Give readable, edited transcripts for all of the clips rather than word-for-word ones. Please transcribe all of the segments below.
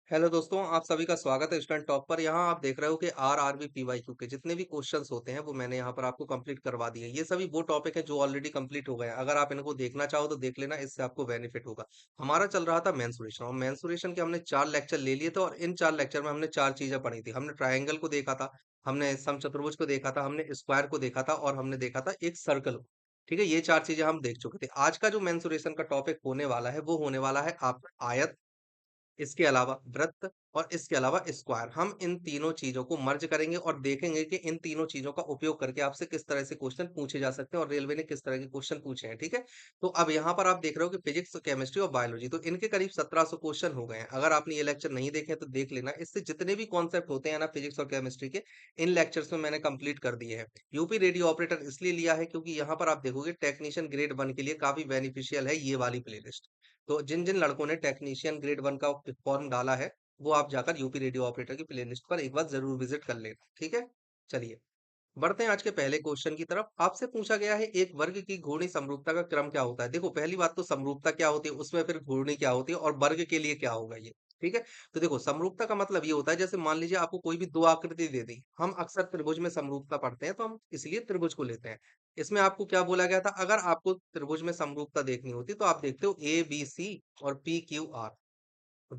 Hello दोस्तों, आप सभी का स्वागत है स्टूडेंट टॉप पर। यहाँ आप देख रहे हो कि आरआरबी पीवाईक्यू के जितने भी क्वेश्चंस होते हैं वो मैंने यहाँ पर आपको कंप्लीट करवा दिए। ये सभी वो टॉपिक है जो ऑलरेडी कंप्लीट हो गए हैं। अगर आप इनको देखना चाहो तो देख लेना, इससे आपको बेनिफिट होगा। हमारा चल रहा था मेंसुरेशन, और मेंसुरेशन के हमने 4 लेक्चर ले लिए थे, और इन 4 लेक्चर में हमने 4 चीजें पढ़ी थी। हमने ट्राइंगल को देखा था, हमने समचतुर्भुज को देखा था, हमने स्क्वायर को देखा था, और हमने देखा था एक सर्कल को। ठीक है, ये 4 चीजें हम देख चुके थे। आज का जो मेंसुरेशन का टॉपिक होने वाला है वो होने वाला है आपका आयत, इसके अलावा वृत्त, और इसके अलावा स्क्वायर। हम इन तीनों चीजों को मर्ज करेंगे और देखेंगे कि इन तीनों चीजों का उपयोग करके आपसे किस तरह से क्वेश्चन पूछे जा सकते हैं और रेलवे ने किस तरह के क्वेश्चन पूछे हैं। ठीक है, तो अब यहाँ पर आप देख रहे हो कि फिजिक्स, केमिस्ट्री और बायोलॉजी, तो इनके करीब 1700 क्वेश्चन हो गए हैं। अगर आपने ये लेक्चर नहीं देखे हैं तो देख लेना। इससे जितने भी कॉन्सेप्ट होते हैं ना फिजिक्स और केमिस्ट्री के, इन लेक्चर्स में मैंने कंप्लीट कर दिए हैं। यूपी रेडियो ऑपरेटर इसलिए लिया है क्योंकि यहाँ पर आप देखोगे टेक्नीशियन ग्रेड 1 के लिए काफी बेनिफिशियल है ये वाली प्लेलिस्ट। तो जिन जिन लड़कों ने टेक्नीशियन ग्रेड 1 का फॉर्म डाला है, वो आप जाकर यूपी रेडियो ऑपरेटर की प्लेलिस्ट पर एक बार जरूर विजिट कर लेना। ठीक है, चलिए बढ़ते हैं आज के पहले क्वेश्चन की तरफ। आपसे पूछा गया है एक वर्ग की घूर्णी समरूपता का क्रम क्या होता है। देखो, पहली बात तो समरूपता क्या होती है, उसमें फिर घूर्णी क्या होती है, और वर्ग के लिए क्या होगा ये। ठीक है, तो देखो समरूपता का मतलब ये होता है, जैसे मान लीजिए आपको कोई भी दो आकृति दे दी। हम अक्सर त्रिभुज में समरूपता पढ़ते हैं तो हम इसलिए त्रिभुज को लेते हैं। इसमें आपको क्या बोला गया था, अगर आपको त्रिभुज में समरूपता देखनी होती तो आप देखते हो ए बी सी और पी क्यू आर।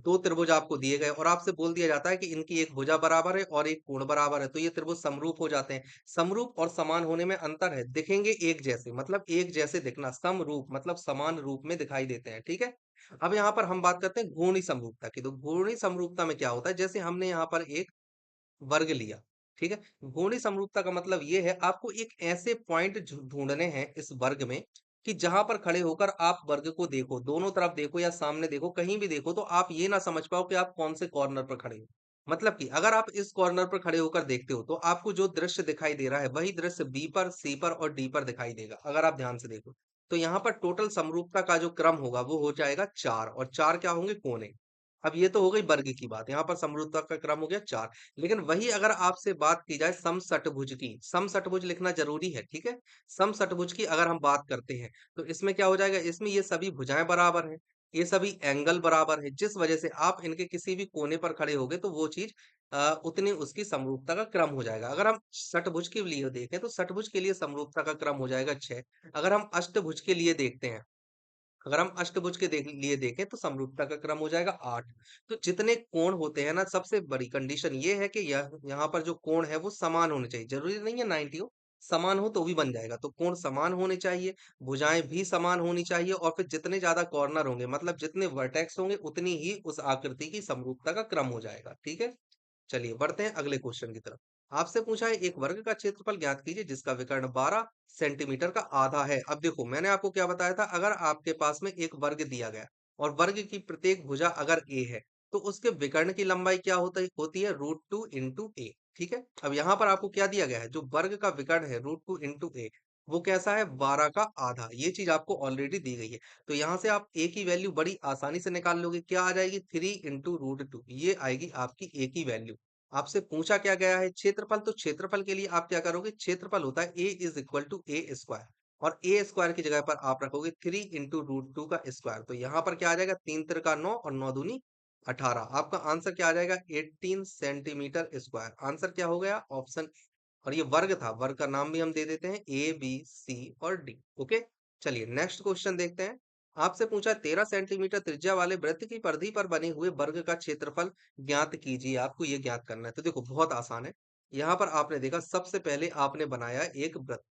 दो त्रिभुज आपको दिए गए और आपसे बोल दिया जाता है कि इनकी एक भुजा बराबर है और एक कोण बराबर है, तो ये त्रिभुज समरूप हो जाते हैं। समरूप और समान होने में अंतर है। दिखेंगे एक जैसे, मतलब एक जैसे दिखना, समरूप मतलब समान रूप में दिखाई देते हैं। ठीक है, अब यहाँ पर हम बात करते हैं घूर्णी समरूपता की। तो घूर्णी समरूपता में क्या होता है, जैसे हमने यहाँ पर एक वर्ग लिया। ठीक है, घूर्णी समरूपता का मतलब ये है, आपको एक ऐसे पॉइंट ढूंढने हैं इस वर्ग में कि जहां पर खड़े होकर आप वर्ग को देखो, दोनों तरफ देखो या सामने देखो, कहीं भी देखो, तो आप ये ना समझ पाओ कि आप कौन से कॉर्नर पर खड़े हो। मतलब कि अगर आप इस कॉर्नर पर खड़े होकर देखते हो तो आपको जो दृश्य दिखाई दे रहा है वही दृश्य बी पर, सी पर और डी पर दिखाई देगा, अगर आप ध्यान से देखो। तो यहाँ पर टोटल समरूपता का जो क्रम होगा वो हो जाएगा 4, और 4 क्या होंगे, कोने। अब ये तो हो गई वर्ग की बात, यहाँ पर समरूपता का क्रम हो गया 4। लेकिन वही अगर आपसे बात की जाए समषटभुज की, समषटभुज लिखना जरूरी है। ठीक है, समषटभुज की अगर हम बात करते हैं तो इसमें क्या हो जाएगा, इसमें ये सभी भुजाएं बराबर हैं, ये सभी एंगल बराबर है, जिस वजह से आप इनके किसी भी कोने पर खड़े होगे तो वो चीज उतनी उसकी समरूपता का क्रम हो जाएगा। अगर हम षटभुज के लिए देखें तो षटभुज के लिए समरूपता का क्रम हो जाएगा 6। अगर हम अष्टभुज के लिए देखते हैं, अगर हम अष्टभुज के लिए देखें तो समरूपता का क्रम हो जाएगा 8। तो जितने कोण होते हैं ना, सबसे बड़ी कंडीशन ये है कि यहाँ पर जो कोण है वो समान होने चाहिए। जरूरी नहीं है 90 हो, समान हो तो भी बन जाएगा। तो कोण समान होने चाहिए, भुजाएं भी समान होनी चाहिए, और फिर जितने ज्यादा कॉर्नर होंगे, मतलब जितने वर्टेक्स होंगे, उतनी ही उस आकृति की समरूपता का क्रम हो जाएगा। ठीक है, चलिए बढ़ते हैं अगले क्वेश्चन की तरफ। आपसे पूछा है एक वर्ग का क्षेत्रफल ज्ञात कीजिए जिसका विकर्ण 12 सेंटीमीटर का आधा है। अब देखो, मैंने आपको क्या बताया था, अगर आपके पास में एक वर्ग दिया गया और वर्ग की प्रत्येक भुजा अगर ए है, तो उसके विकर्ण की लंबाई क्या होती है, √2 इंटू ए। ठीक है, अब यहाँ पर आपको क्या दिया गया है, जो वर्ग का विकर्ण है √2 इंटू ए, वो कैसा है, 12 का आधा। ये चीज आपको ऑलरेडी दी गई है। तो यहाँ से आप ए की वैल्यू बड़ी आसानी से निकाल लोगे। क्या आ जाएगी, 3 इंटू √2, ये आएगी आपकी ए की वैल्यू। आपसे पूछा क्या गया है, क्षेत्रफल। तो क्षेत्रफल के लिए आप क्या करोगे, क्षेत्रफल होता है A is equal to A square, और ए स्क्वायर की जगह पर आप रखोगे 3 इंटू √2 का स्क्वायर। तो यहाँ पर क्या आ जाएगा, 3 तिरका 9 और 9 दूनी 18। आपका आंसर क्या आ जाएगा, 18 सेंटीमीटर स्क्वायर। आंसर क्या हो गया, ऑप्शन। और ये वर्ग था, वर्ग का नाम भी हम दे देते हैं ए बी सी और डी। ओके, चलिए नेक्स्ट क्वेश्चन देखते हैं। आपसे पूछा 13 सेंटीमीटर त्रिज्या वाले वृत्त की परिधि पर बने हुए वर्ग का क्षेत्रफल ज्ञात कीजिए। आपको ये ज्ञात करना है। तो देखो बहुत आसान है। यहाँ पर आपने देखा, सबसे पहले आपने बनाया एक वृत्त।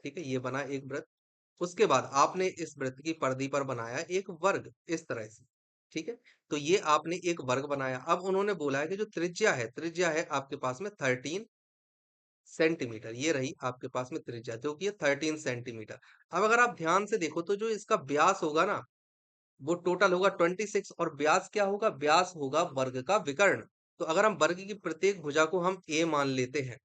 ठीक है, ये बना एक वृत्त। उसके बाद आपने इस वृत्त की परिधि पर बनाया एक वर्ग, इस तरह से। ठीक है, तो ये आपने एक वर्ग बनाया। अब उन्होंने बोला है कि जो त्रिज्या है, त्रिज्या है आपके पास में 13 सेंटीमीटर। ये रही आपके पास में त्रिज्या, जो कि है 13 सेंटीमीटर। अब अगर आप ध्यान से देखो तो जो इसका व्यास होगा ना, वो टोटल होगा 26। और व्यास क्या होगा, व्यास होगा वर्ग का विकर्ण। तो अगर हम वर्ग की प्रत्येक भुजा को हम ए मान लेते हैं,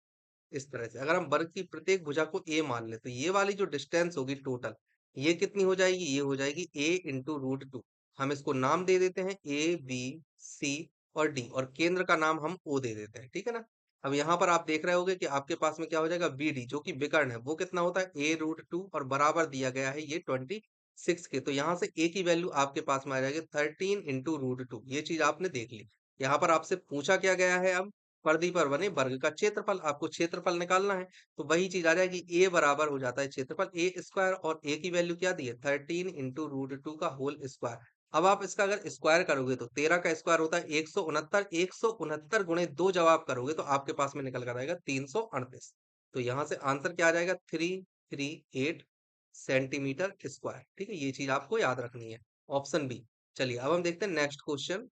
इस तरह से अगर हम वर्ग की प्रत्येक भुजा को ए मान ले, तो ये वाली जो डिस्टेंस होगी टोटल, ये कितनी हो जाएगी, ये हो जाएगी ए इंटू √2। हम इसको नाम दे देते हैं ए बी सी और डी, और केंद्र का नाम हम ओ दे देते हैं। ठीक है ना। अब यहाँ पर आप देख रहे होगे कि आपके पास में क्या हो जाएगा, बी डी, जो कि विकर्ण है, वो कितना होता है, a √2, और बराबर दिया गया है ये 20 6 के, तो यहाँ से a की वैल्यू आपके पास में आ जाएगी 13 इंटू रूट टू। ये चीज आपने देख ली। यहाँ पर आपसे पूछा क्या गया है, अब परिधि पर बने वर्ग का क्षेत्रफल, आपको क्षेत्रफल निकालना है। तो वही चीज आ जाएगी, a बराबर हो जाता है क्षेत्रफल ए स्क्वायर, और a की वैल्यू क्या दी है 13 इंटू रूट टू का होल स्क्वायर। अब आप इसका अगर स्क्वायर करोगे तो 13 का स्क्वायर होता है 169, 169 गुणे 2 जब आप करोगे तो आपके पास में निकल कर आएगा 338। तो यहाँ से आंसर क्या आ जाएगा, 338 सेंटीमीटर स्क्वायर। ठीक है, ये चीज आपको याद रखनी है, ऑप्शन बी। चलिए अब हम देखते हैं नेक्स्ट क्वेश्चन।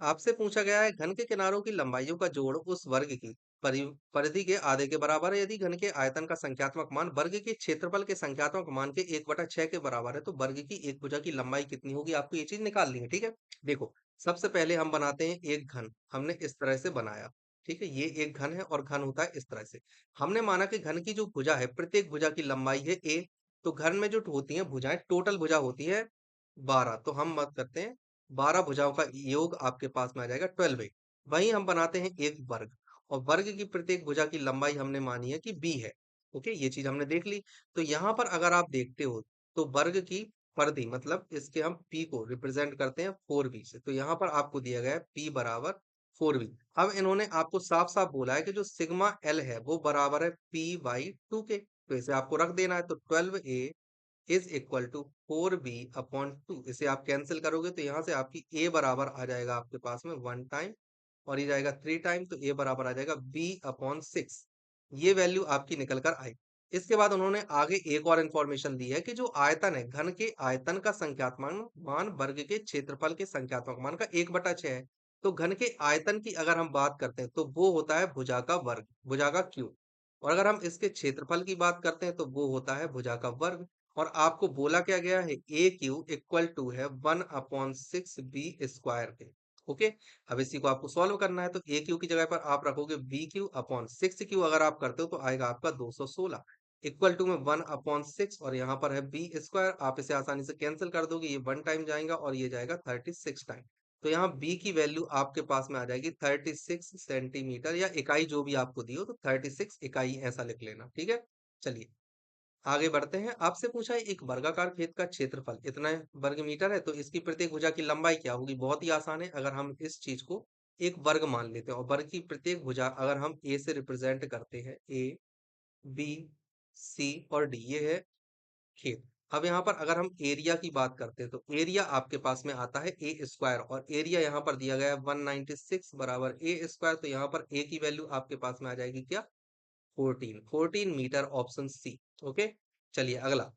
आपसे पूछा गया है, घन के किनारों की लंबाइयों का जोड़ उस वर्ग की परिधि के आधे के बराबर है यदि घन के आयतन का संख्यात्मक मान वर्ग के क्षेत्रफल के संख्यात्मक मान के 1/6 के बराबर है, तो वर्ग की एक भुजा की लंबाई कितनी होगी, आपको ये चीज निकालनी है। ठीक है, देखो सबसे पहले हम बनाते हैं एक घन, हमने इस तरह से बनाया। ठीक है, ये एक घन है और घन होता है इस तरह से। हमने माना कि घन की जो भुजा है, प्रत्येक भुजा की लंबाई है a। तो घन में जो होती है भुजाएं, टोटल भुजा होती है 12। तो हम बात करते हैं 12 भुजाओं का योग आपके पास में आ जाएगा 12। वहीं हम बनाते हैं एक वर्ग, और वर्ग की प्रत्येक भुजा की लंबाई हमने मानी है कि b है। ओके, ये चीज हमने देख ली। तो यहाँ पर अगर आप देखते हो तो वर्ग की परिधि, मतलब इसके हम p को रिप्रेजेंट करते हैं 4b से, तो यहाँ पर आपको दिया गया है p बराबर 4b। अब इन्होंने आपको साफ साफ बोला है कि जो सिग्मा l है वो बराबर है p/2 के, तो इसे आपको रख देना है। तो 12a is equal to 4b/2। इसे आप कैंसिल करोगे तो यहाँ से आपकी a बराबर आ जाएगा आपके पास में 1 टाइम, और ये जाएगा 3 टाइम, तो a बराबर आ जाएगा b/6। ये वैल्यू आपकी निकल कर आई। इसके बाद उन्होंने आगे एक और इंफॉर्मेशन दी है कि जो आयतन है, घन के आयतन का संख्यात्मक मान वर्ग के क्षेत्रफल के संख्यात्मक मान का 1/6 है। तो घन के आयतन की अगर हम बात करते हैं तो वो होता है भुजा का वर्ग, भुजा का क्यूब। और अगर हम इसके क्षेत्रफल की बात करते हैं तो वो होता है भुजा का वर्ग। और आपको बोला क्या गया है, ए क्यू इक्वल टू है 1/6b² के। ओके, अब इसी को आपको सॉल्व करना है। तो ए क्यू की जगह पर आप रखोगे b/6 क्यू, अगर आप करते हो तो आएगा आपका 216 इक्वल टू में 1/6, और यहाँ पर है b²। आप इसे आसानी से कैंसिल कर दोगे, ये 1 टाइम जाएगा और ये जाएगा 36 टाइम। तो यहाँ b की वैल्यू आपके पास में आ जाएगी 36 सेंटीमीटर, या इकाई जो भी आपको दी हो, तो 36 इकाई ऐसा लिख लेना। ठीक है, चलिए आगे बढ़ते हैं। आपसे पूछा है एक वर्गाकार खेत का क्षेत्रफल इतना वर्ग मीटर है, तो इसकी प्रत्येक भुजा की लंबाई क्या होगी। बहुत ही आसान है, अगर हम इस चीज को एक वर्ग मान लेते हैं और वर्ग की प्रत्येक भुजा अगर हम ए से रिप्रेजेंट करते हैं, ए बी सी और डी, ये है खेत। अब यहाँ पर अगर हम एरिया की बात करते हैं तो एरिया आपके पास में आता है a², और एरिया यहाँ पर दिया गया है 196 बराबर a²। तो यहाँ पर a की वैल्यू आपके पास में आ जाएगी क्या, 14 मीटर, ऑप्शन सी। ओके, चलिए अगला।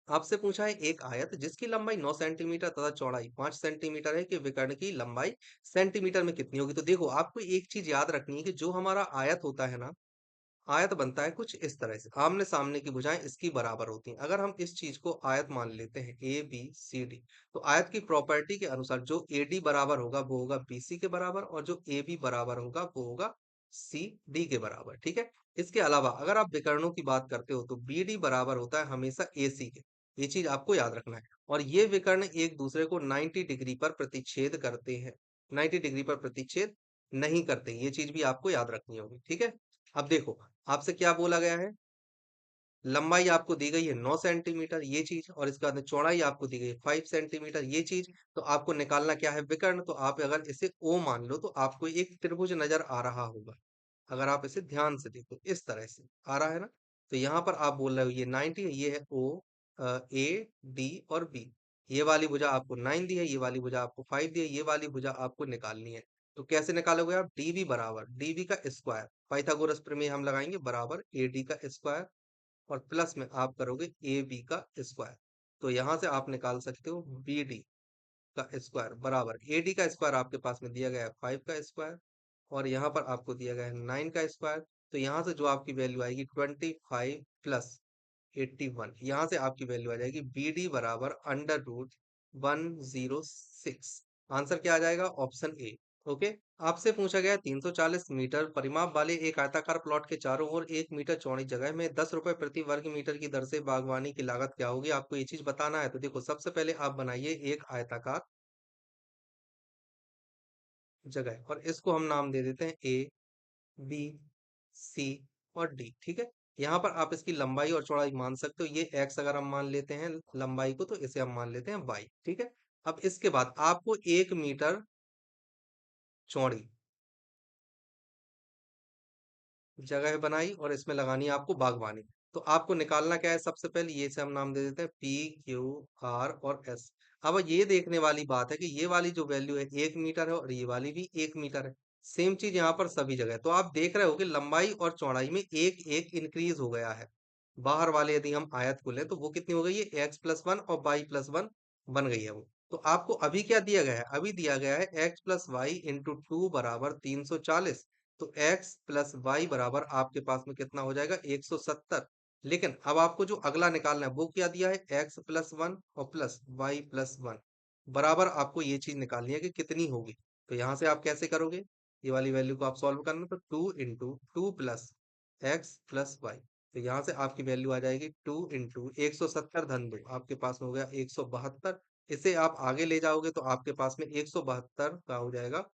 आपसे पूछा है एक आयत जिसकी लंबाई 9 सेंटीमीटर तथा चौड़ाई 5 सेंटीमीटर है, कि विकर्ण की लंबाई सेंटीमीटर में कितनी होगी। तो देखो आपको एक चीज याद रखनी है कि जो हमारा आयत होता है ना, आयत बनता है कुछ इस तरह से, आमने सामने की भुजाएं इसकी बराबर होती हैं। अगर हम इस चीज को आयत मान लेते हैं ए बी सी डी, तो आयत की प्रॉपर्टी के अनुसार जो ए डी बराबर होगा वो होगा बी सी के बराबर, और जो ए बी बराबर होगा वो होगा सी डी के बराबर। ठीक है, इसके अलावा अगर आप विकर्णों की बात करते हो तो बी डी बराबर होता है हमेशा ए सी के। ये चीज आपको याद रखना है। और ये विकर्ण एक दूसरे को 90 डिग्री पर प्रतिच्छेद करते हैं, 90 डिग्री पर प्रतिच्छेद नहीं करते, ये चीज भी आपको याद रखनी होगी। ठीक है, अब देखो आपसे क्या बोला गया है, लंबाई आपको दी गई है 9 सेंटीमीटर ये चीज, और इसके बाद में चौड़ाई आपको दी गई है 5 सेंटीमीटर ये चीज। तो आपको निकालना क्या है, विकर्ण। तो आप अगर इसे ओ मान लो तो आपको एक त्रिभुज नजर आ रहा होगा, अगर आप इसे ध्यान से देखो इस तरह से आ रहा है ना। तो यहाँ पर आप बोल रहे हो ये 90 है, ये है ओ, ए डी और बी। ये वाली भुजा आपको 9 दी है, ये वाली भुजा आपको 5 दी है, ये वाली भुजा आपको निकालनी है। तो कैसे निकालोगे आप, डीबी बराबर डीबी का स्क्वायर, पाइथागोरस प्रमेय हम लगाएंगे, बराबर ए डी का स्क्वायर, और प्लस में आप करोगे ए बी का स्क्वायर। तो यहां से आप निकाल सकते हो बी डी का स्क्वायर बराबर ए डी का स्क्वायर, आपके पास में दिया गया है 5 का स्क्वायर, और यहाँ पर आपको दिया गया है 9 का स्क्वायर। तो यहाँ से जो आपकी वैल्यू आएगी 25 प्लस 81, यहाँ से आपकी वैल्यू आ जाएगी बी डी बराबर √106। आंसर क्या आ जाएगा, ऑप्शन ए। ओके, आपसे पूछा गया 340 मीटर परिमाप वाले एक आयताकार प्लॉट के चारों ओर 1 मीटर चौड़ी जगह में 10 रुपए प्रति वर्ग मीटर की दर से बागवानी की लागत क्या होगी, आपको ये चीज बताना है। तो देखो सबसे पहले आप बनाइए एक आयताकार जगह, और इसको हम नाम दे देते हैं ए बी सी और डी। ठीक है, यहाँ पर आप इसकी लंबाई और चौड़ाई मान सकते हो। ये एक्स अगर हम मान लेते हैं लंबाई को, तो इसे हम मान लेते हैं वाई। ठीक है। अब इसके बाद आपको 1 मीटर चौड़ी जगह बनाई और इसमें लगानी है आपको बागवानी। तो आपको निकालना क्या है, सबसे पहले ये से हम नाम दे देते हैं पी क्यू आर और एस। अब ये देखने वाली बात है कि ये वाली जो वैल्यू है 1 मीटर है और ये वाली भी 1 मीटर है। सेम चीज यहाँ पर सभी जगह है। तो आप देख रहे हो कि लंबाई और चौड़ाई में एक एक इंक्रीज हो गया है। बाहर वाले यदि हम आयत को लें तो वो कितनी हो गई है, x+1 और y+1 बन गई है वो। तो आपको अभी क्या दिया गया है, अभी दिया गया है x+y × 2 बराबर 340। तो x प्लस वाई बराबर आपके पास में कितना हो जाएगा, 170। लेकिन अब आपको जो अगला निकालना है वो क्या दिया है, x+1 और प्लस y+1 बराबर आपको ये चीज निकालनी है कि कितनी होगी। तो यहाँ से आप कैसे करोगे, ये वाली वैल्यू को आप सॉल्व करना, तो 2 × 2 प्लस एक्स प्लस वाई। तो यहाँ से आपकी वैल्यू आ जाएगी 2 × 170 धन 2, आपके पास में हो गया 172। इसे आप आगे ले जाओगे तो आपके पास में 172 का हो जाएगा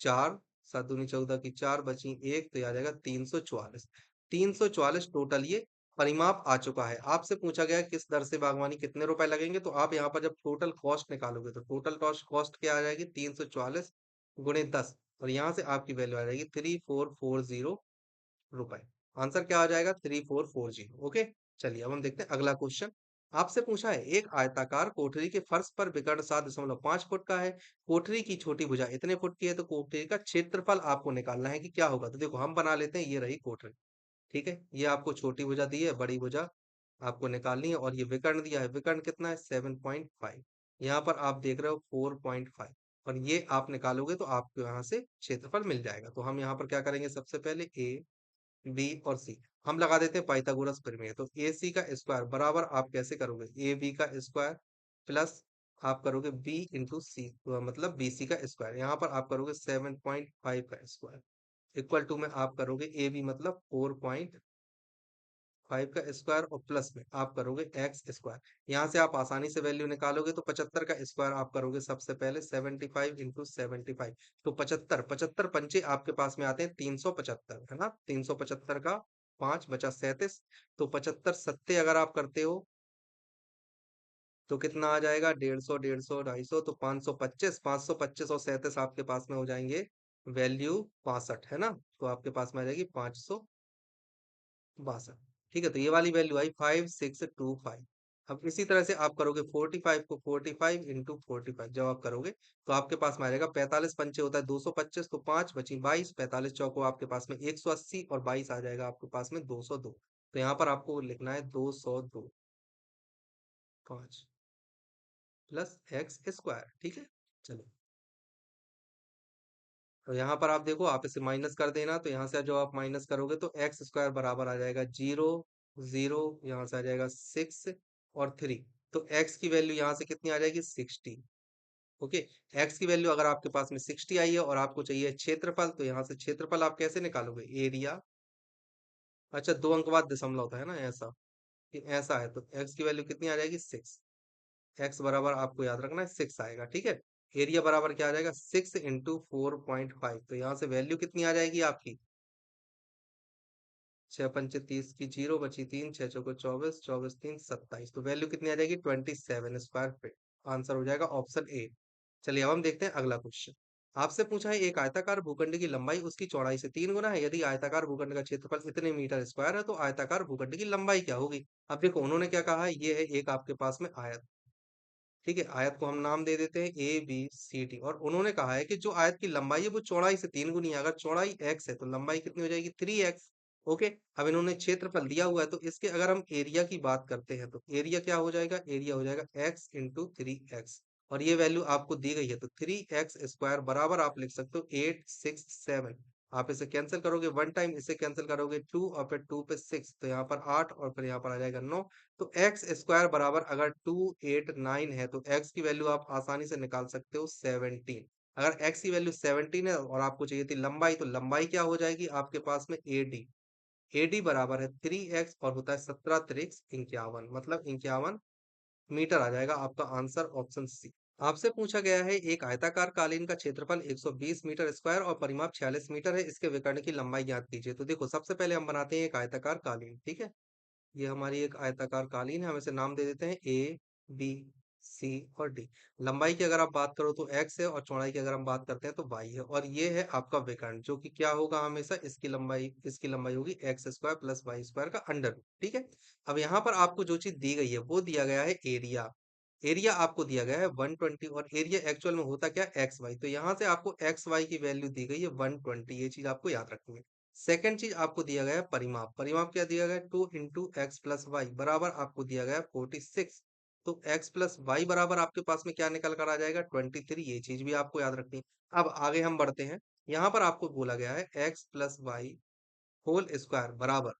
4, 7 दूनी 14 की 4 बची एक, तो ये आ जाएगा 344। 344 टोटल ये परिमाप आ चुका है। आपसे पूछा गया है किस दर से बागवानी कितने रुपए लगेंगे, तो आप यहाँ पर जब टोटल कॉस्ट निकालोगे तो टोटल कॉस्ट कॉस्ट क्या आ जाएगी, 344 गुणे 10, और यहाँ से आपकी वैल्यू आ जाएगी 3440 रुपए। आंसर क्या आ जाएगा, 3440। ओके। चलिए अब हम देखते हैं अगला क्वेश्चन। आपसे पूछा है एक आयताकार कोठरी के फर्श पर विकर्ण 7.5 फुट का है। कोठरी की छोटी भुजा इतने फुट की है, तो कोठरी का क्षेत्रफल आपको निकालना है कि क्या होगा। तो देखो हम बना लेते हैं, ये रही कोठरी। ठीक है, ये आपको छोटी भुजा दी है, बड़ी भुजा आपको निकालनी है, और ये विकर्ण दिया है, विकर्ण कितना है 7.5। यहाँ पर आप देख रहे हो 4.5, और ये आप निकालोगे तो आपको यहाँ से क्षेत्रफल मिल जाएगा। तो हम यहाँ पर क्या करेंगे, सबसे पहले ए बी और सी हम लगा देते हैं पाइथागोरस प्रमेय। तो ए सी का स्क्वायर बराबर आप कैसे करोगे, ए बी का स्क्वायर प्लस आप करोगे बी इंटू सी, मतलब बी सी का स्क्वायर। यहाँ पर आप करोगे 7.5 का स्क्वायर इक्वल टू में आप करोगे ए बी मतलब 4.5 का स्क्वायर, और प्लस में आप करोगे एक्स स्क्वायर। यहाँ से आप आसानी से वैल्यू निकालोगे, तो 75 का स्क्वायर आप करोगे सबसे पहले 75 × 75। तो 75 75 पंचे आपके पास में आते हैं 375, है ना। 375 का 5 बचा 37। तो 75 सत्ते अगर आप करते हो तो कितना आ जाएगा, 150 150 250, तो 525 525 और 37 आपके पास में हो जाएंगे वैल्यू 62, है ना। तो आपके पास में आ जाएगी 562। ठीक है, तो ये वाली वैल्यू आई 5625। अब इसी तरह से आप करोगे 45 को 45 × 45 जब आप करोगे तो आपके पास में आ जाएगा 45 पंचे होता है 225, तो 5 बची 22, 45 चौको आपके पास में 180, और 22 आ जाएगा आपके पास में 202। तो यहाँ पर आपको लिखना है 202 5 प्लस एक्स स्क्वायर। ठीक है। चलो, तो यहाँ पर आप देखो, आप इसे माइनस कर देना, तो यहाँ से जो आप माइनस करोगे तो एक्स स्क्वायर बराबर आ जाएगा 0 0, यहाँ से आ जाएगा 6 और 3। तो एक्स की वैल्यू यहाँ से कितनी आ जाएगी, 60। ओके। एक्स की वैल्यू अगर आपके पास में 60 आई है और आपको चाहिए क्षेत्रफल, तो यहाँ से क्षेत्रफल आप कैसे निकालोगे, एरिया। अच्छा, 2 अंक बाद दशमलव था, है ना, ऐसा कि ऐसा है, तो एक्स की वैल्यू कितनी आ जाएगी, 6। एक्स बराबर आपको याद रखना है 6 आएगा। ठीक है। एरिया बराबर क्या आ जाएगा, 6 × 4.5। तो यहाँ से वैल्यू कितनी आ जाएगी आपकी, 6 पंचे 30 की 0 बची 3, 6 चौको 24, 24 3 27। तो वैल्यू कितनी आ जाएगी, 27 स्क्वायर फीट। आंसर हो जाएगा ऑप्शन ए। चलिए अब हम देखते हैं अगला क्वेश्चन। आपसे पूछा है एक आयताकार भूखंड की लंबाई उसकी चौड़ाई से 3 गुना है। यदि आयताकार भूखंड का क्षेत्रफल इतने मीटर स्क्वायर है, तो आयताकार भूखंड की लंबाई क्या होगी। अब देखो उन्होंने क्या कहा है, ये है एक आपके पास में आयत। ठीक है, आयत को हम नाम दे देते हैं ए बी सी डी, और उन्होंने कहा है कि जो आयत की लंबाई है वो चौड़ाई से 3 गुनी है। अगर चौड़ाई एक्स है तो लंबाई कितनी हो जाएगी, 3x। ओके। अब इन्होंने क्षेत्रफल दिया हुआ है, तो इसके अगर हम एरिया की बात करते हैं तो एरिया क्या हो जाएगा, एरिया हो जाएगा x × 3x, और ये वैल्यू आपको दी गई है, तो 3x² बराबर आप लिख सकते हो 867। आप इसे कैंसिल करोगे, वन टाइम इसे कैंसिल करोगे 2, और फिर 2 पे 6, तो यहाँ पर 8, और फिर यहाँ पर आ जाएगा 9। तो एक्स स्क्वायर बराबर अगर 289 है, तो एक्स की वैल्यू आप आसानी से निकाल सकते हो 17। अगर एक्स की वैल्यू 17 है और आपको चाहिए थी लंबाई, तो लंबाई क्या हो जाएगी आपके पास में, एडी। एडी बराबर है 3x, और होता है 17 3 51, मतलब 51 मीटर आ जाएगा आपका आंसर ऑप्शन सी। आपसे पूछा गया है एक आयताकार कालीन का क्षेत्रफल 120 मीटर स्क्वायर और परिमाप 46 मीटर है, इसके विकर्ण की लंबाई ज्ञात कीजिए। तो देखो सबसे पहले हम बनाते हैं एक आयताकार कालीन, ठीक है। ये हमारी एक आयताकार कालीन है, हम इसे नाम दे देते हैं ए, बी, सी और डी। लंबाई की अगर आप बात करो तो एक्स है और चौड़ाई की अगर हम बात करते हैं तो वाई है, और ये है आपका विकर्ण जो कि क्या होगा, हमेशा इसकी लंबाई होगी x square plus Y square का अंडर रूट, ठीक है। अब यहाँ पर आपको जो चीज दी गई है वो दिया गया है एरिया। एरिया आपको दिया गया है 120, और एरिया एक्चुअल में होता क्या, एक्स वाई। तो यहाँ से आपको एक्स वाई की वैल्यू दी गई है 120, ये चीज आपको याद रखनी है। सेकंड चीज आपको दिया गया है परिमाप। परिमाप क्या दिया गया है, 2 × x + y बराबर आपको दिया गया है 46। तो x प्लस वाई बराबर आपके पास में क्या निकल कर आ जाएगा, 23। ये चीज भी आपको याद रखनी है। अब आगे हम बढ़ते हैं। यहाँ पर आपको बोला गया है x plus Y whole square बराबर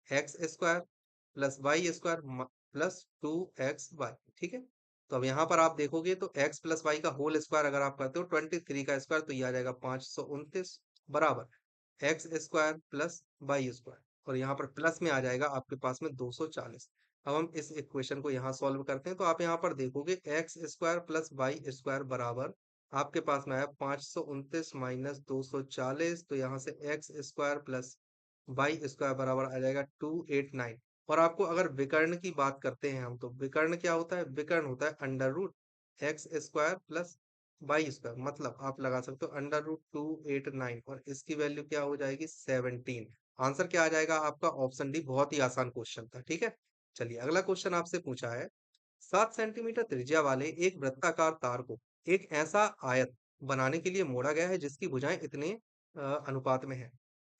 x square plus Y square plus 2xy, ठीक है। तो अब यहाँ पर आप देखोगे तो x प्लस वाई का होल स्क्वायर अगर आप करते हो 23 का स्क्वायर, तो ये आ जाएगा 529 बराबर x square plus Y square, और यहाँ पर प्लस में आ जाएगा आपके पास में 240। अब हम इस इक्वेशन को यहाँ सॉल्व करते हैं, तो आप यहाँ पर देखोगे x square plus Y square बराबर आपके पास में आया 529 माइनस 240, तो यहाँ से x square plus Y square बराबर आ जाएगा 289। और आपको अगर विकर्ण की बात करते हैं हम, तो विकर्ण क्या होता है, विकर्ण होता है under root x square plus Y square, मतलब आप लगा सकते हो अंडर रूट 289, और इसकी वैल्यू क्या हो जाएगी 17। आंसर क्या आ जाएगा आपका, ऑप्शन डी। बहुत ही आसान क्वेश्चन था, ठीक है। चलिए अगला क्वेश्चन आपसे पूछा है, 7 सेंटीमीटर त्रिज्या वाले एक वृत्ताकार तार को एक ऐसा आयत बनाने के लिए मोड़ा गया है जिसकी भुजाएं इतने अनुपात में है।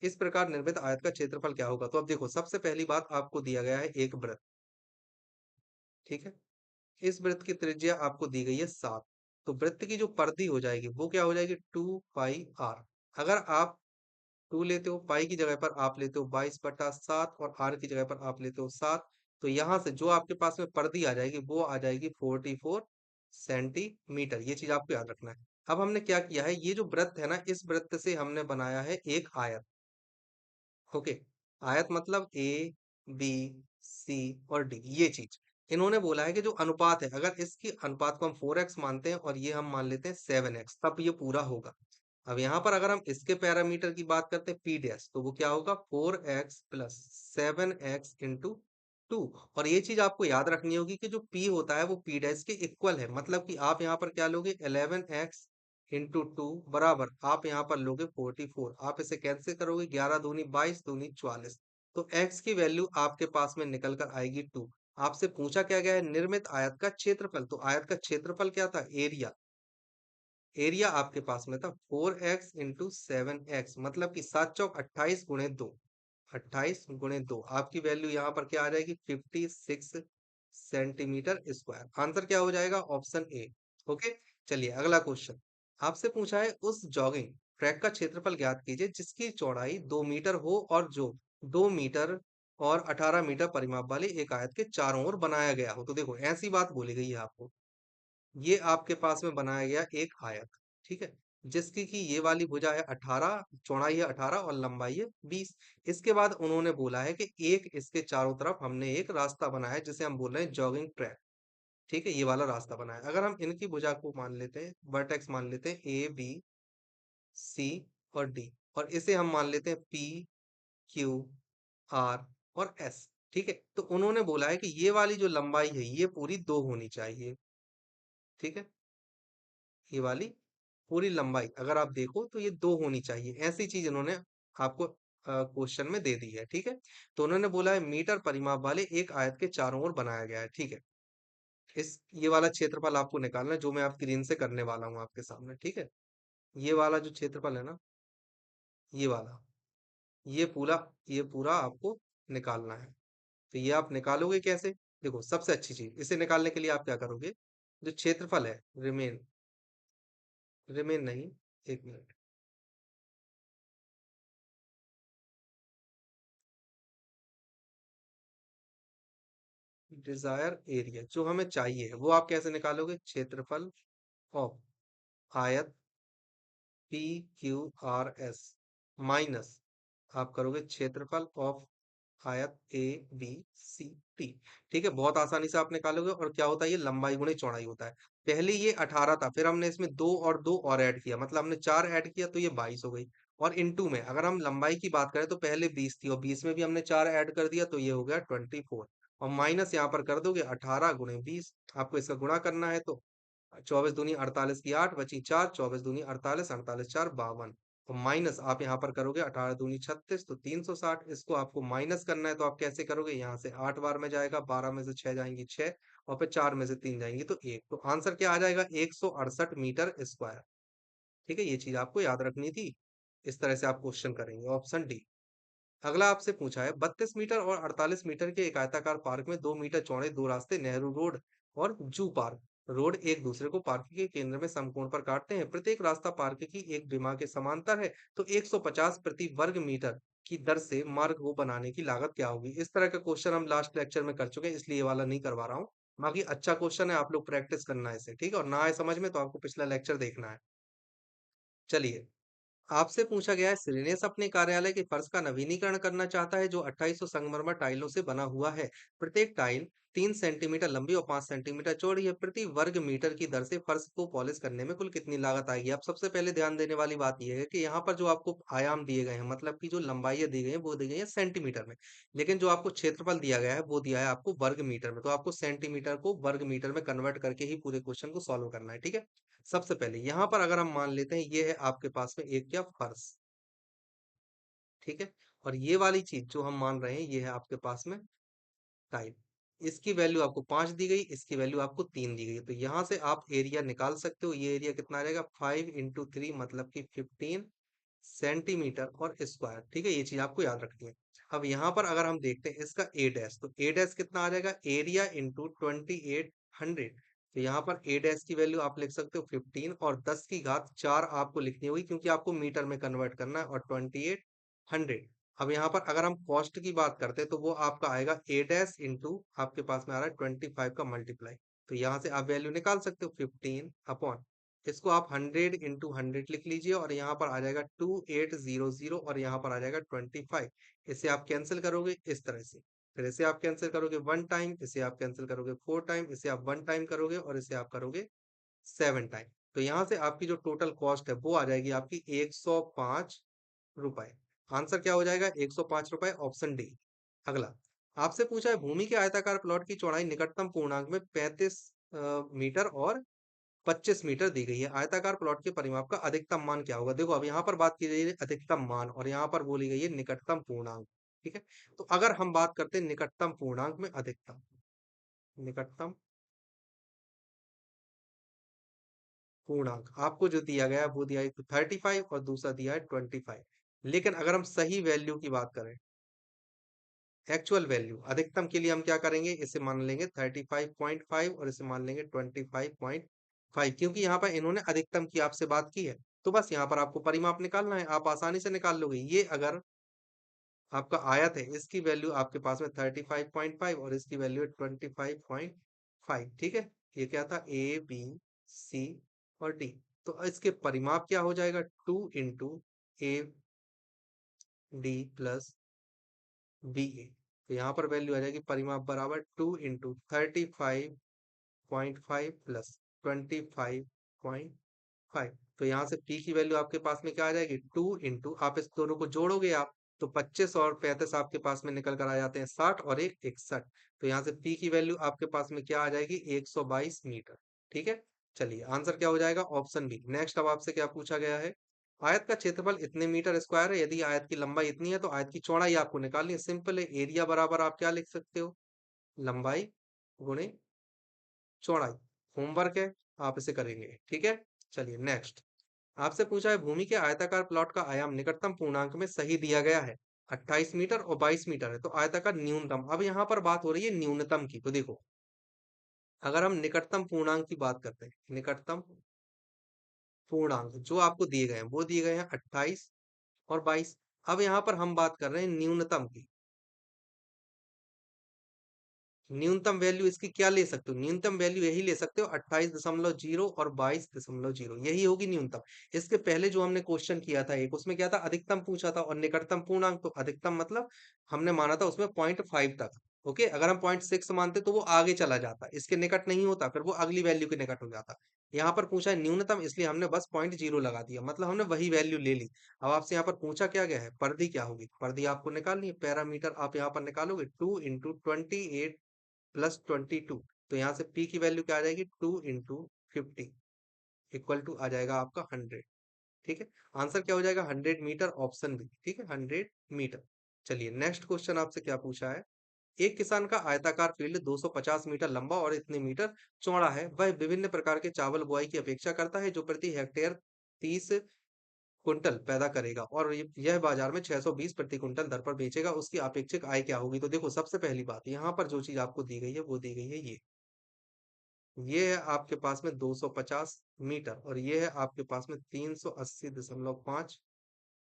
इस प्रकार निर्मित आयत का क्षेत्रफल क्या होगा। तो अब देखो सबसे पहली बात, आपको दिया गया है एक वृत्त, ठीक है। इस वृत्त की त्रिज्या आपको दी गई है 7। तो वृत्त की जो परिधि हो जाएगी वो क्या हो जाएगी, 2 पाई आर। अगर आप 2 लेते हो, पाई की जगह पर आप लेते हो 22/7 और आर की जगह पर आप लेते हो 7, तो यहाँ से जो आपके पास में परिधि आ जाएगी वो आ जाएगी 44 सेंटीमीटर। ये चीज आपको याद रखना है। अब हमने क्या किया है, ये जो वृत्त है ना, इस वृत्त से हमने बनाया है एक आयत। ओके, आयत मतलब ए, बी, सी और डी, ये चीज। इन्होंने बोला है कि जो अनुपात है, अगर इसकी अनुपात को हम 4x मानते हैं और ये हम मान लेते हैं 7x, तब ये पूरा होगा। अब यहाँ पर अगर हम इसके पैरामीटर की बात करते हैं पी डैश, तो वो क्या होगा 4x प्लस 7x × 2। और ये चीज आपको याद रखनी होगी कि जो p होता है वो p डैश के इक्वल है, मतलब कि आप यहाँ पर क्या लोगे 11x × 2 बराबर आप यहाँ पर लोगे 44। आप इसे कैंसिल करोगे, 11 दूनी 22 दूनी 44, तो x की वैल्यू आपके पास में निकल कर आएगी 2। आपसे पूछा क्या गया है, निर्मित आयत का क्षेत्रफल। तो आयत का क्षेत्रफल क्या था, एरिया। एरिया आपके पास में था 4x × 7x, मतलब कि 7 × 4 = 28 × 2। 28 × 2 आपकी वैल्यू यहाँ पर क्या आ जाएगी, 56 सेंटीमीटर स्क्वायर। आंसर क्या हो जाएगा, ऑप्शन ए। ओके, चलिए अगला क्वेश्चन आपसे पूछा है, उस जॉगिंग ट्रैक का क्षेत्रफल ज्ञात कीजिए जिसकी चौड़ाई 2 मीटर हो और जो 2 मीटर और 18 मीटर परिमाप वाले एक आयत के चारों ओर बनाया गया हो। तो देखो ऐसी बात बोली गई है आपको, ये आपके पास में बनाया गया एक आयत, ठीक है, जिसकी कि ये वाली भुजा है 18, चौड़ाई है 18 और लंबाई है 20। इसके बाद उन्होंने बोला है कि एक इसके चारों तरफ हमने एक रास्ता बनाया है जिसे हम बोल रहे हैं जॉगिंग ट्रैक, ठीक है, ये वाला रास्ता बनाया है। अगर हम इनकी भुजा को मान लेते हैं, वर्टेक्स मान लेते हैं ए, बी, सी और डी, और इसे हम मान लेते हैं पी, क्यू, आर और एस, ठीक है। तो उन्होंने बोला है कि ये वाली जो लंबाई है ये पूरी 2 होनी चाहिए, ठीक है। ये वाली पूरी लंबाई अगर आप देखो तो ये 2 होनी चाहिए, ऐसी चीज इन्होंने आपको क्वेश्चन में दे दी है, ठीक है। तो उन्होंने बोला है मीटर परिमाप वाले एक आयत के चारों ओर बनाया गया है, ठीक है। इस ये वाला क्षेत्रफल आपको निकालना है जो मैं आप स्क्रीन से करने वाला हूँ आपके सामने, ठीक है। ये वाला जो क्षेत्रफल है ना, ये वाला, ये पूरा आपको निकालना है। तो ये आप निकालोगे कैसे, देखो सबसे अच्छी चीज, इसे निकालने के लिए आप क्या करोगे, जो क्षेत्रफल है, रिमेन रिमेन नहीं, एक मिनट, डिजायर एरिया जो हमें चाहिए वो आप कैसे निकालोगे, क्षेत्रफल ऑफ आयत P Q R S minus आप करोगे क्षेत्रफल ऑफ आयत ए बी सी डी। ठीक है, बहुत आसानी से आप निकालोगे। और क्या होता है, ये लंबाई गुणे चौड़ाई होता है। पहले ये 18 था, फिर हमने इसमें दो और ऐड किया, मतलब हमने 4 ऐड किया तो ये 22 हो गई। और इनटू में अगर हम लंबाई की बात करें तो पहले 20 थी, और 20 में भी हमने 4 ऐड कर दिया तो ये हो गया 24। और माइनस यहाँ पर कर दोगे 18 गुणे 20। आपको इसका गुणा करना है तो 24 दूनी 48 की 8 बची 4, 24 दूनी 48, 48 4 52। तो माइनस आप यहाँ पर करोगे 18 दूनी 36 तो 360। इसको आपको माइनस करना है तो आप कैसे करोगे, यहाँ से 8 बार में जाएगा, 12 में से 6 जाएंगी 6, और फिर 4 में से 3 जाएंगी तो 1। तो आंसर क्या आ जाएगा, 168 मीटर स्क्वायर। ठीक है, ये चीज आपको याद रखनी थी। इस तरह से आप क्वेश्चन करेंगे। Option D. अगला आपसे पूछा है, 32 मीटर और 48 मीटर के एक आयताकार पार्क में 2 मीटर चौड़े दो रास्ते नेहरू रोड और जू पार्क रोड एक दूसरे को पार्क के केंद्र में समकोण पर काटते हैं। प्रत्येक रास्ता पार्क की एक विमा के समांतर है, तो 150 प्रति वर्ग मीटर की दर से मार्ग को बनाने की लागत क्या होगी। इस तरह का क्वेश्चन हम लास्ट लेक्चर में कर चुके हैं, इसलिए ये वाला नहीं करवा रहा हूँ। बाकी अच्छा क्वेश्चन है, आप लोग प्रैक्टिस करना है इसे, ठीक है। और ना आए समझ में तो आपको पिछला लेक्चर देखना है। चलिए, आपसे पूछा गया है, श्रीनेश अपने कार्यालय के फर्श का नवीनीकरण करना चाहता है जो 2800 संगमरमर टाइलों से बना हुआ है। प्रत्येक टाइल 3 सेंटीमीटर लंबी और 5 सेंटीमीटर चौड़ी है। प्रति वर्ग मीटर की दर से फर्श को पॉलिश करने में कुल कितनी लागत आएगी। अब सबसे पहले ध्यान देने वाली बात यह है कि यहाँ पर जो आपको आयाम दिए गए हैं, मतलब कि जो लंबाइयां दी गई हैं वो दी गई है सेंटीमीटर में, लेकिन जो आपको क्षेत्रफल दिया गया है वो दिया है आपको वर्ग मीटर में। तो आपको सेंटीमीटर को वर्ग मीटर में कन्वर्ट करके ही पूरे क्वेश्चन को सॉल्व करना है, ठीक है। सबसे पहले यहाँ पर अगर हम मान लेते हैं ये है आपके पास में एक क्या फर्श, ठीक है। और ये वाली चीज जो हम मान रहे हैं ये है आपके पास में टाइल। इसकी वैल्यू आपको 5 दी गई, इसकी वैल्यू आपको 3 दी गई, तो यहाँ से आप एरिया निकाल सकते हो। ये एरिया कितना आ जाएगा, 5 × 3 मतलब कि 15 सेंटीमीटर और स्क्वायर। ठीक है, ये चीज आपको याद रखनी है। अब यहाँ पर अगर हम देखते हैं इसका ए डैश, तो ए डैश कितना आ जाएगा, एरिया इंटू 2800। तो यहाँ पर ए डैश की वैल्यू आप लिख सकते हो 15, और 10⁴ आपको लिखनी होगी क्योंकि आपको मीटर में कन्वर्ट करना है, और 2800। अब यहाँ पर अगर हम कॉस्ट की बात करते हैं तो वो आपका आएगा ए डैश इंटू आपके पास में आ रहा है 25 का मल्टीप्लाई। तो यहाँ से आप वैल्यू निकाल सकते हो 15 अपॉन, इसको आप 100 × 100 लिख लीजिए, और यहाँ पर आ जाएगा 2800, और यहाँ पर आ जाएगा 25। इसे आप कैंसिल करोगे इस तरह से, फिर इसे आप कैंसिल करोगे 1 टाइम, इसे आप कैंसिल करोगे 4 टाइम, इसे आप 1 टाइम करोगे, और इसे आप करोगे 7 टाइम। तो यहाँ से आपकी जो टोटल कॉस्ट है वो आ जाएगी आपकी 105 रुपए। आंसर क्या हो जाएगा, 105 रुपए, ऑप्शन डी। अगला आपसे पूछा है, भूमि के आयताकार प्लॉट की चौड़ाई निकटतम पूर्णांक में 35 मीटर और 25 मीटर दी गई है। आयताकार प्लॉट के परिमाप का अधिकतम मान क्या होगा। देखो, अब यहाँ पर बात की गई है अधिकतम मान, और यहाँ पर बोली गई है निकटतम पूर्णांक। ठीक है, तो अगर हम बात करते हैं निकटतम पूर्णांक में अधिकतम, निकटतम पूर्णांक आपको जो दिया गया है वो दिया है 35 और दूसरा दिया है 25। लेकिन अगर हम सही वैल्यू की बात करें, एक्चुअल वैल्यू अधिकतम के लिए हम क्या करेंगे, इसे मान लेंगे 35.5 और इसे मान लेंगे 25.5, क्योंकि यहाँ पर इन्होंने अधिकतम की आपसे बात की है। तो बस यहाँ पर आपको परिमाप निकालना है, आप आसानी से निकाल लोगे। ये अगर आपका आयत है, इसकी वैल्यू आपके पास में 35.5 और इसकी वैल्यू है 25.5। ठीक है, ये क्या था, ए बी सी और डी। तो इसके परिमाप क्या हो जाएगा, 2 × A D + बी ए। तो यहाँ पर वैल्यू आ जाएगी परिमाप बराबर 2 × 35.5 प्लस 25.5। तो यहाँ से पी की वैल्यू आपके पास में क्या आ जाएगी, 2 × आप इस दोनों को जोड़ोगे आप, तो 25 और 35 आपके पास में निकल कर आ जाते हैं 60 और एक 61। तो यहाँ से पी की वैल्यू आपके पास में क्या आ जाएगी, 122 मीटर। ठीक है, चलिए आंसर क्या हो जाएगा, ऑप्शन बी। नेक्स्ट अब आपसे क्या पूछा गया है, आयत का क्षेत्रफल इतने मीटर स्क्वायर है, यदि आयत की लंबाई इतनी है तो आयत की चौड़ाई आपको निकालनी है। सिंपल है, एरिया बराबर आप क्या लिख सकते हो, लंबाई गुणे चौड़ाई। होमवर्क है, आप इसे करेंगे, ठीक है। चलिए नेक्स्ट, आपसे पूछा है, भूमि के आयताकार प्लॉट का आयाम निकटतम पूर्णांक में सही दिया गया है, 28 मीटर और 22 मीटर है, तो आयताकार न्यूनतम। अब यहाँ पर बात हो रही है न्यूनतम की, तो देखो, अगर हम निकटतम पूर्णांक की बात करते हैं, निकटतम पूर्णांक जो आपको दिए गए हैं वो दिए गए हैं 28 और 22। अब यहाँ पर हम बात कर रहे हैं न्यूनतम की, न्यूनतम वैल्यू इसकी क्या ले सकते हो? न्यूनतम वैल्यू यही ले सकते हो, 28.0 और 22.0, यही होगी न्यूनतम। इसके पहले जो हमने क्वेश्चन किया था एक, उसमें क्या था, अधिकतम पूछा था और निकटतम पूर्णांक। तो अधिकतम मतलब हमने माना था उसमें 0.5 तक। ओके, अगर हम 0.6 मानते तो वो आगे चला जाता, इसके निकट नहीं होता, फिर वो अगली वैल्यू के निकट हो जाता। यहाँ पर पूछा है न्यूनतम, इसलिए हमने बस 0.0 लगा दिया, मतलब हमने वही वैल्यू ले ली। अब आपसे यहाँ पर पूछा क्या गया है, परिधि क्या होगी? परिधि आपको निकालनी है, पैरामीटर आप यहाँ पर निकालोगे, 2 × 28 +22। तो यहाँ से P की वैल्यू क्या आ जाएगी, 2 × 50 इक्वल टू आ जाएगा आपका 100। ठीक है, आंसर क्या हो जाएगा, 100 मीटर, ऑप्शन बी। ठीक है, 100 मीटर। चलिए नेक्स्ट क्वेश्चन आपसे क्या पूछा है। एक किसान का आयताकार फील्ड 250 मीटर लंबा और इतने मीटर चौड़ा है। वह विभिन्न प्रकार के चावल बुआई की अपेक्षा करता है, जो प्रति हेक्टेयर 30 कुंटल पैदा करेगा और यह बाजार में 620 प्रति कुंटल दर पर बेचेगा। उसकी अपेक्षित आय क्या होगी? तो देखो, सबसे पहली बात, यहाँ पर जो चीज आपको दी गई है वो दी गई है ये है आपके पास में 250 मीटर और ये है आपके पास में 380.5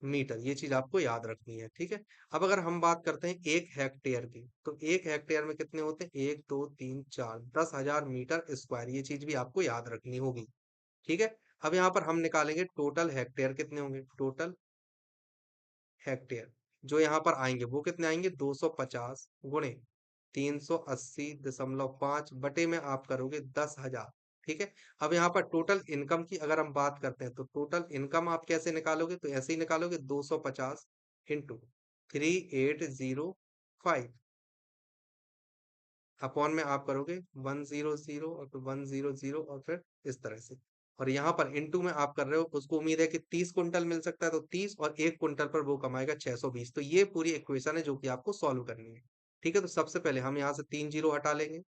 मीटर। ये चीज आपको याद रखनी है। ठीक है, अब अगर हम बात करते हैं 1 हेक्टेयर की, तो 1 हेक्टेयर में कितने होते हैं, 1 2 3 4, 10,000 मीटर स्क्वायर। ये चीज भी आपको याद रखनी होगी। ठीक है, अब यहाँ पर हम निकालेंगे टोटल हेक्टेयर कितने होंगे, टोटल हेक्टेयर जो यहाँ पर आएंगे वो कितने आएंगे, 250 गुणे 380.5 बटे में आप करोगे 10,000। ठीक है, अब यहाँ पर टोटल इनकम की अगर हम बात करते हैं, तो टोटल इनकम आप कैसे निकालोगे, तो ऐसे ही निकालोगे, 250 इंटू 3805 अपॉन में आप करोगे 100 और फिर 100 और फिर इस तरह से। और यहाँ पर इनटू में आप कर रहे हो, उसको उम्मीद है कि 30 कुंटल मिल सकता है, तो 30 और 1 कुंटल पर वो कमाएगा 620। तो ये पूरी इक्वेशन है जो कि आपको सॉल्व करनी है। ठीक है, तो सबसे पहले हम यहाँ से 3 जीरो हटा लेंगे,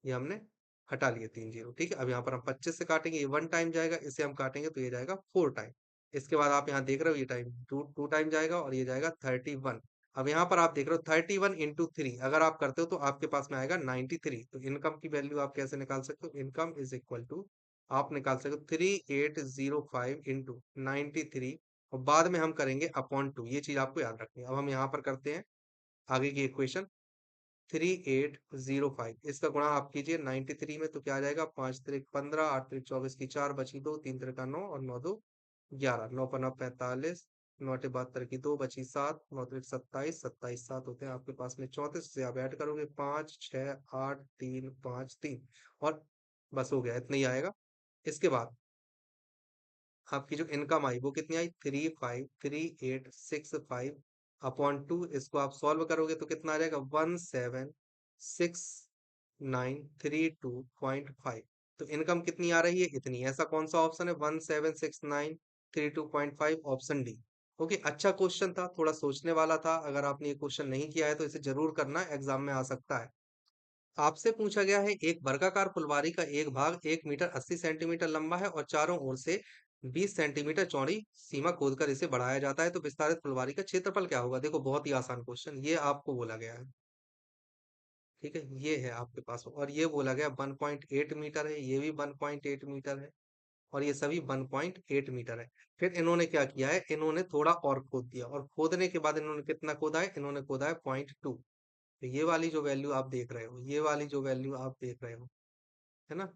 ये हमने हटा लिए 3 जीरो। ठीक है, अब यहाँ पर हम 25 से काटेंगे, ये 1 टाइम जाएगा, इसे हम काटेंगे तो ये जाएगा 4 टाइम। इसके बाद आप यहाँ देख रहे हो ये टाइम टू टाइम जाएगा और ये जाएगा 31। अब यहाँ पर आप देख रहे हो 31 × 3, अगर आप करते हो तो आपके पास में आएगा 93। तो इनकम की वैल्यू आप कैसे निकाल सकते हो, इनकम इज इक्वल टू, आप निकाल सकते हो 3805 इंटू 93 और बाद में हम करेंगे अपॉन 2। ये चीज आपको याद रखनी है। अब हम यहाँ पर करते हैं आगे की इक्वेशन, 3805 इसका गुणा आप कीजिए 93 में, तो क्या आ जाएगा, 5 × 3 = 15, 8 × 3 = 24 की 4 बची 2, 3 × 3 = 9 और 9 × 2 = 11, 9 × 5 = 45, 9 × 8 = 72 की 2 बची 7, 9 × 3 = 27, 27 7 होते हैं आपके पास में 34 से आप ऐड करोगे 5 6 8 3 5 3 और बस हो गया, इतना ही आएगा। इसके बाद आपकी जो इनकम आई वो कितनी आई, 353865 अपॉन 2। इसको आप सॉल्व करोगे तो कितना आ जाएगा, 176,932.5। तो इनकम कितनी आ रही है, इतनी। ऐसा कौन सा ऑप्शन है, 176,932.5, ऑप्शन डी। ओके, अच्छा क्वेश्चन था, थोड़ा सोचने वाला था। अगर आपने ये क्वेश्चन नहीं किया है तो इसे जरूर करना, एग्जाम में आ सकता है। आपसे पूछा गया है, एक वर्गाकार फुलवारी का एक भाग 1 मीटर 80 सेंटीमीटर लंबा है और चारों ओर से 20 सेंटीमीटर चौड़ी सीमा खोदकर इसे बढ़ाया जाता है, तो विस्तारित फुलवारी का क्षेत्रफल क्या होगा? देखो, बहुत ही आसान क्वेश्चन, ये आपको बोला गया है। ठीक है, ये है आपके पास और ये बोला गया 1.8 मीटर है, ये भी 1.8 मीटर है और ये सभी 1.8 मीटर है। फिर इन्होंने क्या किया है, इन्होंने थोड़ा और खोद दिया और खोदने के बाद इन्होंने कितना खोदा है, इन्होंने खोदा है 0.2। तो ये वाली जो वैल्यू आप देख रहे हो, ये वाली जो वैल्यू आप देख रहे हो, है ना,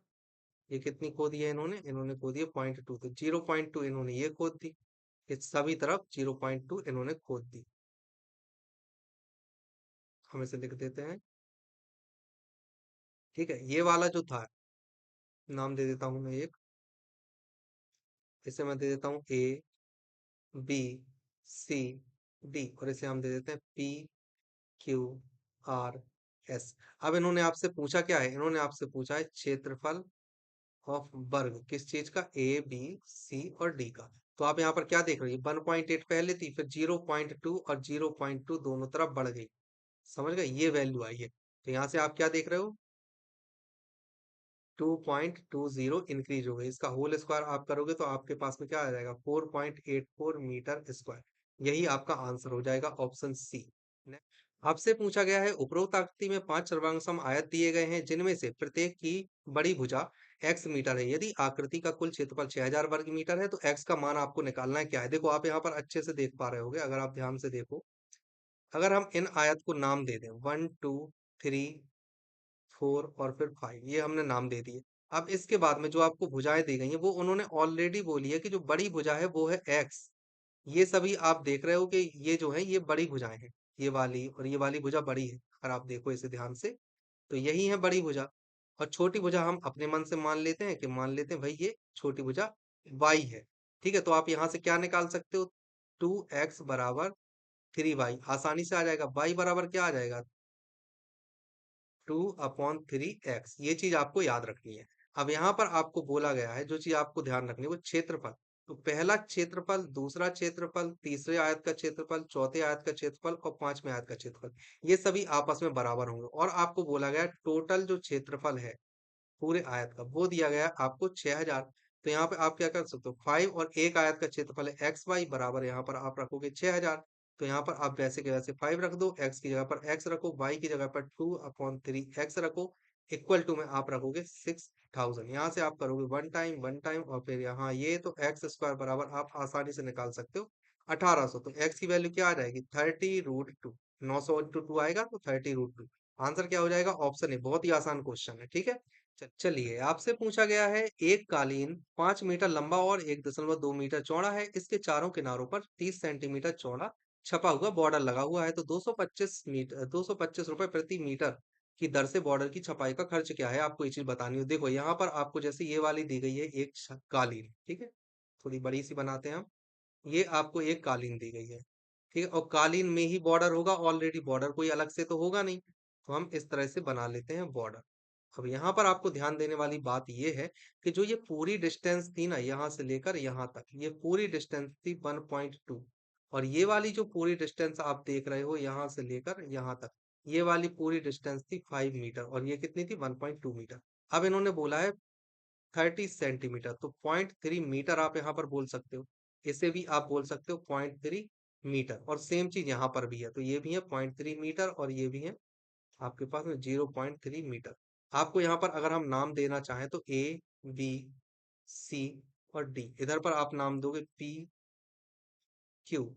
ये कितनी खो दी है इन्होंने, इन्होंने खो दी है 0.2। तो 0.2 इन्होंने ये खोद दी, इस सभी तरफ 0.2 इन्होंने खोद दी। हम इसे लिख देते हैं। ठीक है, ये वाला जो था, नाम दे देता हूं मैं एक, इसे मैं दे देता हूँ ABCD और इसे हम दे देते हैं PQRS। अब इन्होंने आपसे पूछा क्या है, इन्होंने आपसे पूछा है क्षेत्रफल ऑफ वर्ग, किस चीज का, A B C और D का। तो आप यहाँ पर क्या देख रहे हो, 1.8 पहले थी, फिर 0.2 और 0.2 दोनों तरफ बढ़ गई, समझ गए, ये वैल्यू आई है। तो यहाँ से आप क्या देख रहे हो, 2.20 इंक्रीज हो गई। इसका होल स्क्वायर आप करोगे तो आपके पास में क्या आ जाएगा, 4.84 मीटर स्क्वायर। यही आपका आंसर हो जाएगा, ऑप्शन सी। आपसे पूछा गया है, उपरोक्त आकृति में 5 सर्वांगसम आयत दिए गए हैं, जिनमें से प्रत्येक की बड़ी भुजा x मीटर है। यदि आकृति का कुल क्षेत्रफल 6000 वर्ग मीटर है, तो x का मान आपको निकालना है। क्या है, देखो आप यहाँ पर अच्छे से देख पा रहे होगे, अगर आप ध्यान से देखो, अगर हम इन आयत को नाम दे दें 1 2 3 4 और फिर 5, ये हमने नाम दे दिए। अब इसके बाद में जो आपको भुजाएँ दी गई हैं, वो उन्होंने ऑलरेडी बोली है कि जो बड़ी भुजा है वो है x। ये सभी आप देख रहे हो कि ये जो है ये बड़ी भुजाएँ हैं। ये वाली और ये वाली भुजा बड़ी है। अगर आप देखो इसे ध्यान से, तो यही है बड़ी भुजा। और छोटी भुजा हम अपने मन से मान लेते हैं कि मान लेते हैं भाई ये छोटी भुजा y है। ठीक है? तो आप यहाँ से क्या निकाल सकते हो? 2x बराबर 3y, आसानी से आ जाएगा। y बराबर क्या आ जाएगा? 2/3x, ये चीज आपको याद रखनी है। अब यहाँ पर आपको बोला गया है, जो चीज आपको ध्यान रखनी है वो क्षेत्रफल। तो पहला क्षेत्रफल, दूसरा क्षेत्रफल, तीसरे आयत का क्षेत्रफल, चौथे आयत का क्षेत्रफल और पांचवें आयत का क्षेत्रफल, ये सभी आपस में बराबर होंगे। और आपको बोला गया है टोटल जो क्षेत्रफल है पूरे आयत का, वो दिया गया है आपको 6000। तो यहाँ पे आप क्या कर सकते हो, 5 और एक आयत का क्षेत्रफल है एक्स वाई बराबर, यहाँ पर आप रखोगे 6000। तो यहाँ पर आप वैसे के वैसे 5 रख दो, एक्स की जगह पर एक्स रखो, वाई की जगह पर 2/3 एक्स रखो, इक्वल टू में आप रखोगे 6000। यहाँ से आप करोगे वन टाइम और फिर यहाँ ये, तो एक्स स्क्वायर बराबर आप आसानी से निकाल सकते हो 1800। तो एक्स की वैल्यू क्या आ जाएगी? 30√2। 900 इंटू 2 आएगा तो 30√2। आंसर क्या हो जाएगा? Option A. बहुत ही आसान क्वेश्चन है, ठीक है। चलिए, आपसे पूछा गया है, एक कालीन 5 मीटर लंबा और 1.2 मीटर चौड़ा है। इसके चारों किनारों पर 30 सेंटीमीटर चौड़ा छपा हुआ बॉर्डर लगा हुआ है। तो 225 रुपए प्रति मीटर की दर से बॉर्डर की छपाई का खर्च क्या है? आपको ये चीज बतानी हो। देखो यहाँ पर आपको जैसे ये वाली दी गई है एक कालीन, ठीक है, थोड़ी बड़ी सी बनाते हैं हम। ये आपको एक कालीन दी गई है, ठीक है, और कालीन में ही बॉर्डर होगा। ऑलरेडी बॉर्डर कोई अलग से तो होगा नहीं, तो हम इस तरह से बना लेते हैं बॉर्डर। अब यहाँ पर आपको ध्यान देने वाली बात ये है कि जो ये पूरी डिस्टेंस थी ना, यहाँ से लेकर यहाँ तक, ये पूरी डिस्टेंस थी 1.2। और ये वाली जो पूरी डिस्टेंस आप देख रहे हो यहाँ से लेकर यहाँ तक, ये वाली पूरी डिस्टेंस थी 5 मीटर, और ये कितनी थी? 1.2 मीटर। अब इन्होंने बोला है 30 सेंटीमीटर, तो 0.3 मीटर आप यहाँ पर बोल सकते हो। इसे भी आप बोल सकते हो 0.3 मीटर, और सेम चीज यहाँ पर भी है। तो ये भी है 0.3 मीटर और ये भी है आपके पास में 0.3 मीटर। आपको यहाँ पर अगर हम नाम देना चाहें तो ए, बी, सी और डी, इधर पर आप नाम दोगे पी, क्यू,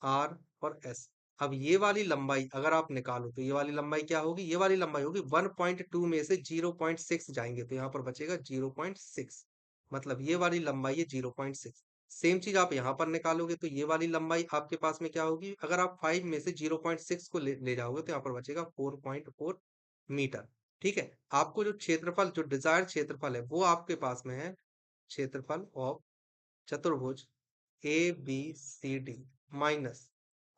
आर और एस। अब ये वाली लंबाई अगर आप निकालो तो ये वाली लंबाई क्या होगी? ये वाली लंबाई होगी 1.2 में से 0.6 जाएंगे, तो यहाँ पर बचेगा 0.6। मतलब ये वाली लंबाई है 0.6। सेम चीज आप यहाँ पर निकालोगे तो ये वाली लंबाई आपके पास में क्या होगी? अगर आप 5 में से 0.6 को ले जाओगे तो यहाँ पर बचेगा 4.4 मीटर। ठीक है। आपको जो क्षेत्रफल, जो डिजायर क्षेत्रफल है, वो आपके पास में है क्षेत्रफल ऑफ चतुर्भुज A B C D minus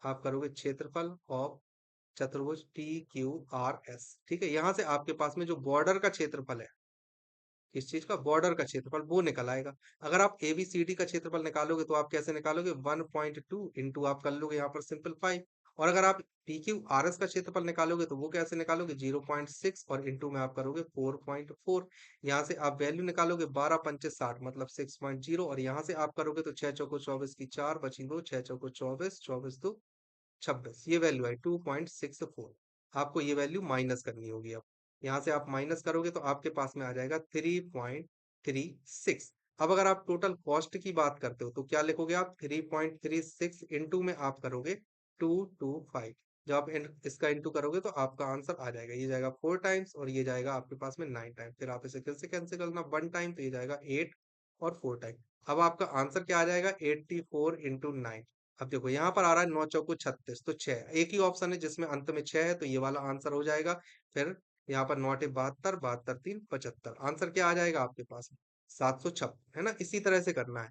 आप करोगे क्षेत्रफल ऑफ चतुर्भुज टी क्यू आर एस। ठीक है, यहां से आपके पास में जो बॉर्डर का क्षेत्रफल है, इस चीज का बॉर्डर का क्षेत्रफल, वो निकल आएगा। अगर आप एबीसीडी का क्षेत्रफल निकालोगे तो आप कैसे निकालोगे? 1.2 इंटू आप कर लोगे यहाँ पर सिंपल 5। और अगर आप पी क्यू आर एस का क्षेत्रफल निकालोगे तो वो कैसे निकालोगे? 0.6 और इंटू में आप करोगे 4.4। यहाँ से आप वैल्यू निकालोगे 12 पंचे 60 मतलब 6.0, और यहाँ से आप करोगे तो 6 चौको 24 की 4 बची 2, 6 चौको 24, 24 दो 26, ये वैल्यू आई 2.64। आपको ये वैल्यू माइनस करनी होगी। अब यहाँ से आप माइनस करोगे तो आपके पास में आ जाएगा 3.36। अब अगर आप टोटल कॉस्ट की बात करते हो तो क्या लिखोगे आप? 3.36 इंटू में आप करोगे 225। जब आप इसका इंटू करोगे तो आपका आंसर आ जाएगा, ये जाएगा 4 टाइम्स और ये जाएगा आपके पास में 9 टाइम। फिर आप इसे फिर से कैंसिल करना 1 टाइम, तो ये जाएगा 8 और 4 टाइम। अब आपका आंसर क्या आ जाएगा? 84 इंटू 9। अब देखो यहाँ पर आ रहा है 9 चौको 36, तो 6 एक ही ऑप्शन है जिसमें अंत में 6 है, तो ये वाला आंसर हो जाएगा। फिर यहाँ पर 9 72, 72 3 75, आंसर क्या आ जाएगा आपके पास? 756, है ना। इसी तरह से करना है।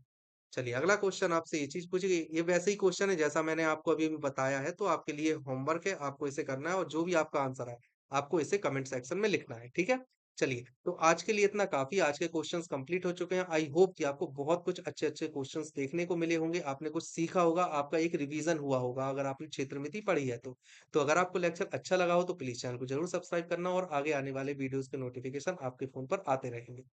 चलिए, अगला क्वेश्चन आपसे ये चीज पूछी गई, ये वैसे ही क्वेश्चन है जैसा मैंने आपको अभी भी बताया है, तो आपके लिए होमवर्क है, आपको इसे करना है और जो भी आपका आंसर है आपको इसे कमेंट सेक्शन में लिखना है, ठीक है। चलिए, तो आज के लिए इतना काफी, आज के क्वेश्चंस कंप्लीट हो चुके हैं। आई होप कि आपको बहुत कुछ अच्छे अच्छे क्वेश्चंस देखने को मिले होंगे, आपने कुछ सीखा होगा, आपका एक रिवीजन हुआ होगा अगर आपने क्षेत्रमिति पढ़ी है तो अगर आपको लेक्चर अच्छा लगा हो तो प्लीज चैनल को जरूर सब्सक्राइब करना, और आगे आने वाले वीडियोस के नोटिफिकेशन आपके फोन पर आते रहेंगे।